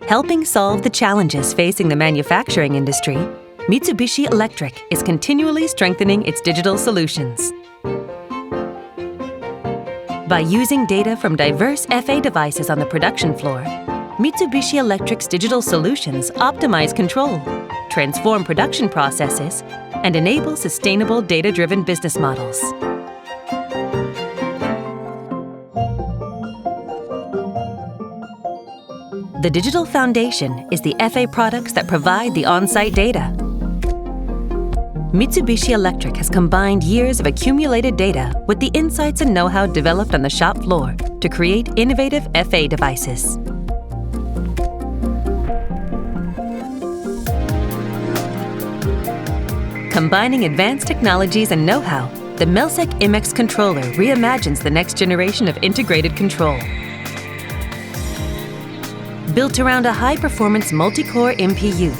Helping solve the challenges facing the manufacturing industry, Mitsubishi Electric is continually strengthening its digital solutions. By using data from diverse FA devices on the production floor, Mitsubishi Electric's digital solutions optimize control, transform production processes, and enable sustainable data-driven business models. The digital foundation is the FA products that provide the on-site data. Mitsubishi Electric has combined years of accumulated data with the insights and know-how developed on the shop floor to create innovative FA devices. Combining advanced technologies and know-how, the Melsec IMEX controller reimagines the next generation of integrated control. Built around a high-performance multi-core MPU,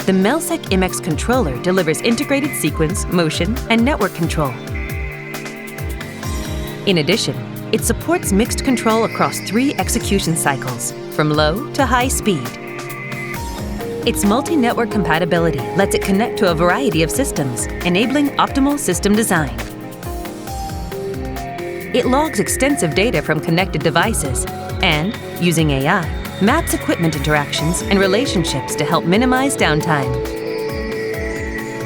the Melsec IMEX controller delivers integrated sequence, motion, and network control. In addition, it supports mixed control across 3 execution cycles, from low to high speed. Its multi-network compatibility lets it connect to a variety of systems, enabling optimal system design. It logs extensive data from connected devices and, using AI, maps equipment interactions and relationships to help minimize downtime.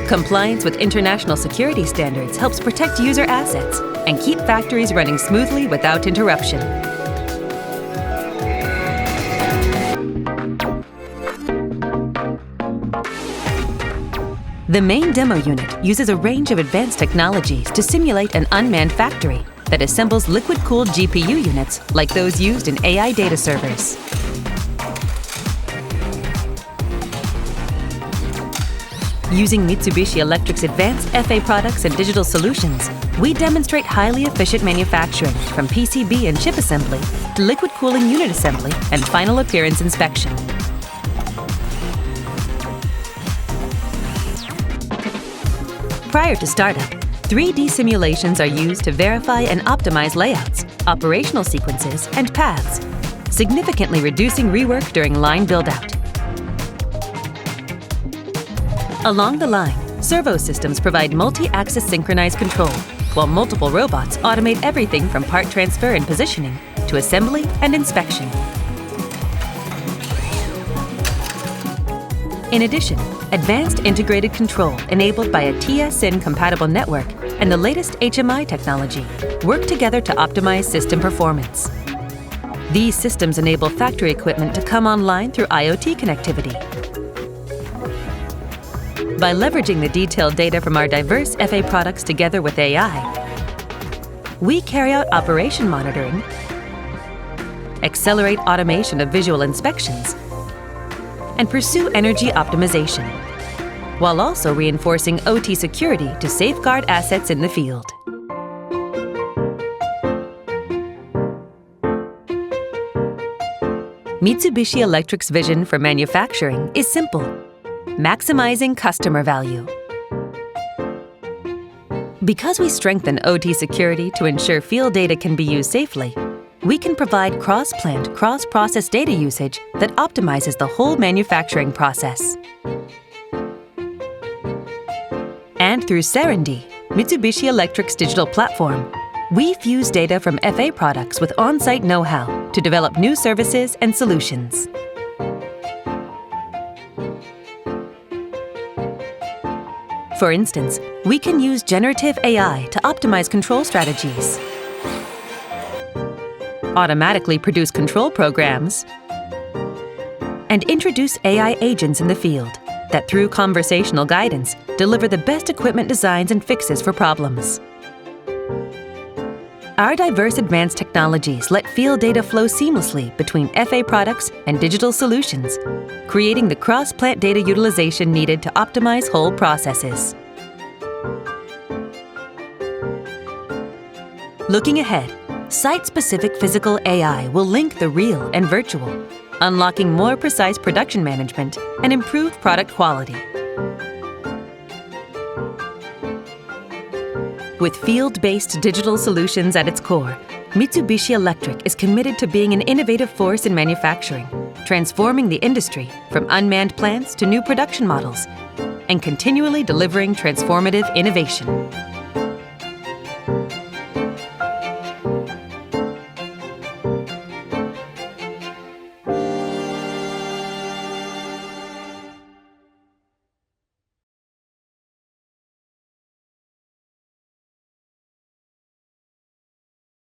Compliance with international security standards helps protect user assets and keep factories running smoothly without interruption. The main demo unit uses a range of advanced technologies to simulate an unmanned factory that assembles liquid-cooled GPU units like those used in AI data servers. Using Mitsubishi Electric's advanced FA products and digital solutions, we demonstrate highly efficient manufacturing from PCB and chip assembly to liquid cooling unit assembly and final appearance inspection. Prior to startup, 3D simulations are used to verify and optimize layouts, operational sequences, and paths, significantly reducing rework during line build-out. Along the line, servo systems provide multi-axis synchronized control, while multiple robots automate everything from part transfer and positioning to assembly and inspection. In addition, advanced integrated control enabled by a TSN-compatible network and the latest HMI technology work together to optimize system performance. These systems enable factory equipment to come online through IoT connectivity. By leveraging the detailed data from our diverse FA products together with AI, we carry out operation monitoring, accelerate automation of visual inspections, and pursue energy optimization, while also reinforcing OT security to safeguard assets in the field. Mitsubishi Electric's vision for manufacturing is simple: maximizing customer value. Because we strengthen OT security to ensure field data can be used safely, we can provide cross-plant, cross-process data usage that optimizes the whole manufacturing process. And through Serendy, Mitsubishi Electric's digital platform, we fuse data from FA products with on-site know-how to develop new services and solutions. For instance, we can use generative AI to optimize control strategies, automatically produce control programs, and introduce AI agents in the field that, through conversational guidance, deliver the best equipment designs and fixes for problems. Our diverse advanced technologies let field data flow seamlessly between FA products and digital solutions, creating the cross-plant data utilization needed to optimize whole processes. Looking ahead, site-specific physical AI will link the real and virtual, unlocking more precise production management and improved product quality. With field-based digital solutions at its core, Mitsubishi Electric is committed to being an innovative force in manufacturing, transforming the industry from unmanned plants to new production models, and continually delivering transformative innovation.